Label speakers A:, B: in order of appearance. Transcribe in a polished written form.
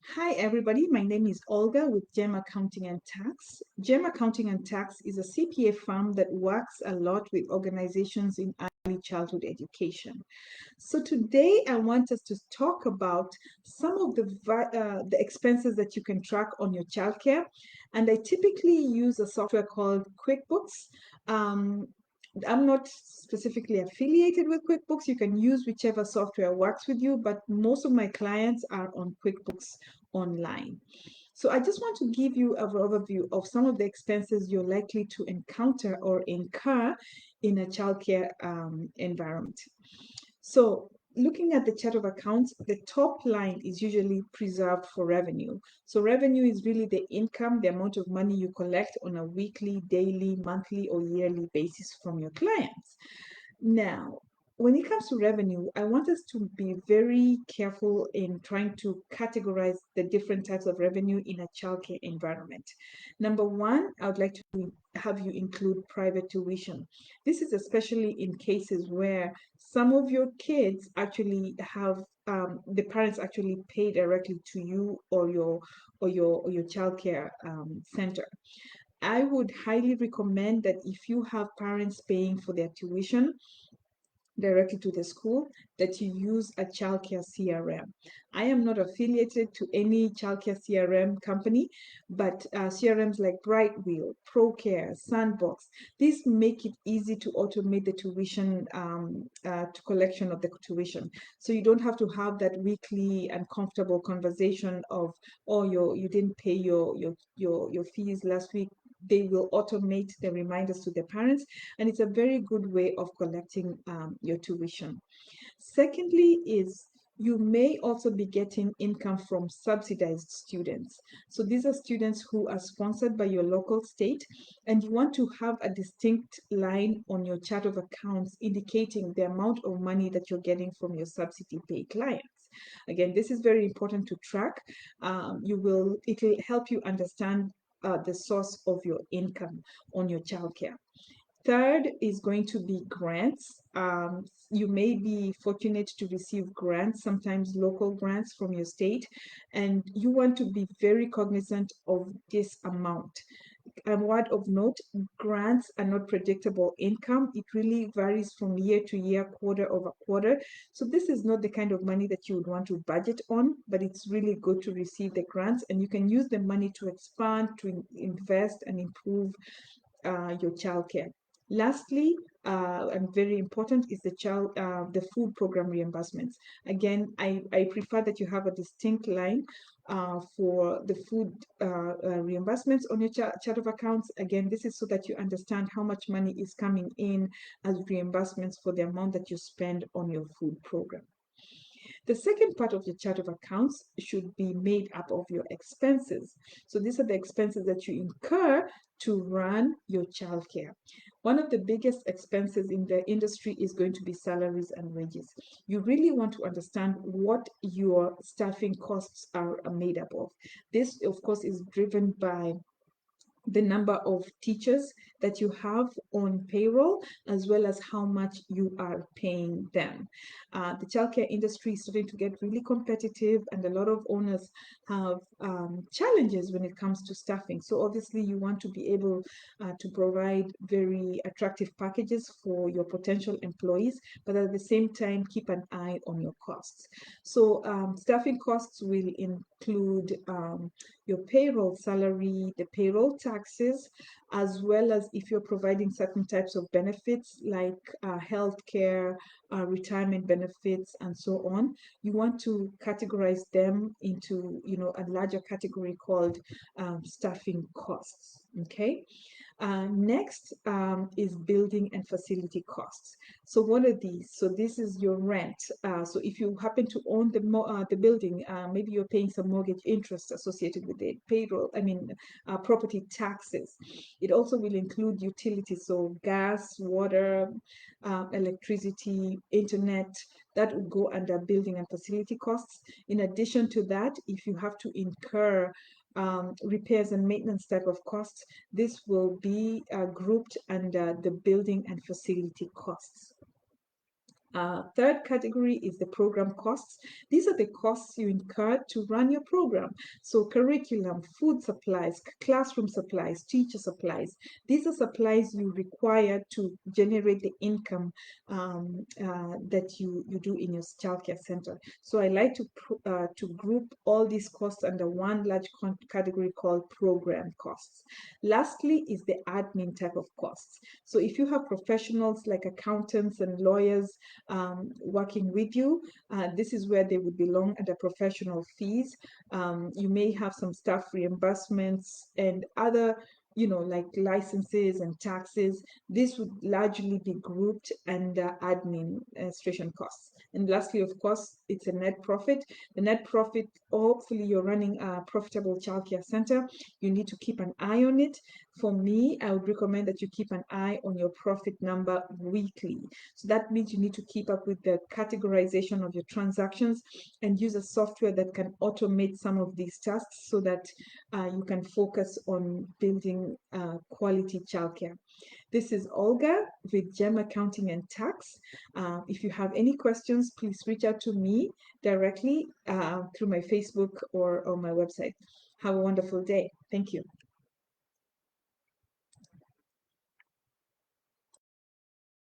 A: Hi, everybody. My name is Olga with Gem Accounting and Tax. Gem Accounting and Tax is a CPA firm that works a lot with organizations in early childhood education. So today I want us to talk about some of the expenses that you can track on your childcare. And I typically use a software called QuickBooks. Um, I'm not specifically affiliated with QuickBooks. You can use whichever software works with you, but most of my clients are on QuickBooks Online. So I just want to give you an overview of some of the expenses you're likely to encounter or incur in a childcare environment. So looking at the chart of accounts, the top line is usually preserved for revenue. So revenue is really the income, the amount of money you collect on a weekly, daily, monthly, or yearly basis from your clients. Now, when it comes to revenue, I want us to be very careful in trying to categorize the different types of revenue in a childcare environment. Number one, I would like to have you include private tuition. This is especially in cases where some of your kids actually have the parents actually pay directly to you or your childcare center. I would highly recommend that if you have parents paying for their tuition directly to the school, that you use a childcare CRM. I am not affiliated to any childcare CRM company, but CRMs like Brightwheel, ProCare, Sandbox, these make it easy to automate the tuition to collection of the tuition. So you don't have to have that weekly uncomfortable conversation of, oh, you didn't pay your fees last week. They will automate the reminders to the parents, and it's a very good way of collecting your tuition. Secondly, is you may also be getting income from subsidized students. So these are students who are sponsored by your local state, and you want to have a distinct line on your chart of accounts indicating the amount of money that you're getting from your subsidy pay clients. Again, this is very important to track. It will help you understand the source of your income on your childcare. Third is going to be grants. You may be fortunate to receive grants, sometimes local grants from your state, and you want to be very cognizant of this amount. A word of note, grants are not predictable income. It really varies from year to year, quarter over quarter. So this is not the kind of money that you would want to budget on, but it's really good to receive the grants, and you can use the money to expand, to invest and improve your childcare. Lastly, and very important, is the food program reimbursements. Again, I prefer that you have a distinct line for the food reimbursements on your chart of accounts. Again, this is so that you understand how much money is coming in as reimbursements for the amount that you spend on your food program. The second part of your chart of accounts should be made up of your expenses. So these are the expenses that you incur to run your childcare. One of the biggest expenses in the industry is going to be salaries and wages. You really want to understand what your staffing costs are made up of. This, of course, is driven by the number of teachers that you have on payroll, as well as how much you are paying them. The childcare industry is starting to get really competitive, and a lot of owners have challenges when it comes to staffing. So obviously, you want to be able to provide very attractive packages for your potential employees, but at the same time, keep an eye on your costs. So staffing costs will include your payroll salary, the payroll taxes, as well as if you're providing certain types of benefits like health care, retirement benefits, and so on. You want to categorize them into, a larger category called staffing costs. Okay. Next is building and facility costs. So what are these? So this is your rent. So if you happen to own the building, maybe you're paying some mortgage interest associated with it, payroll, property taxes. It also will include utilities, so gas, water, electricity, internet, that would go under building and facility costs. In addition to that, if you have to incur repairs and maintenance type of costs, this will be grouped under the building and facility costs. Third category is the program costs. These are the costs you incur to run your program. So curriculum, food supplies, classroom supplies, teacher supplies. These are supplies you require to generate the income that you do in your childcare center. So I like to group all these costs under one large category called program costs. Lastly is the admin type of costs. So if you have professionals like accountants and lawyers working with you, this is where they would belong under professional fees. You may have some staff reimbursements and other, like licenses and taxes. This would largely be grouped under administration costs. And lastly, of course, it's a net profit. The net profit, hopefully you're running a profitable childcare center. You need to keep an eye on it. For me, I would recommend that you keep an eye on your profit number weekly. So that means you need to keep up with the categorization of your transactions and use a software that can automate some of these tasks so that you can focus on building quality childcare. This is Olga with GEM Accounting and Tax. If you have any questions, please reach out to me directly through my Facebook or on my website. Have a wonderful day. Thank you.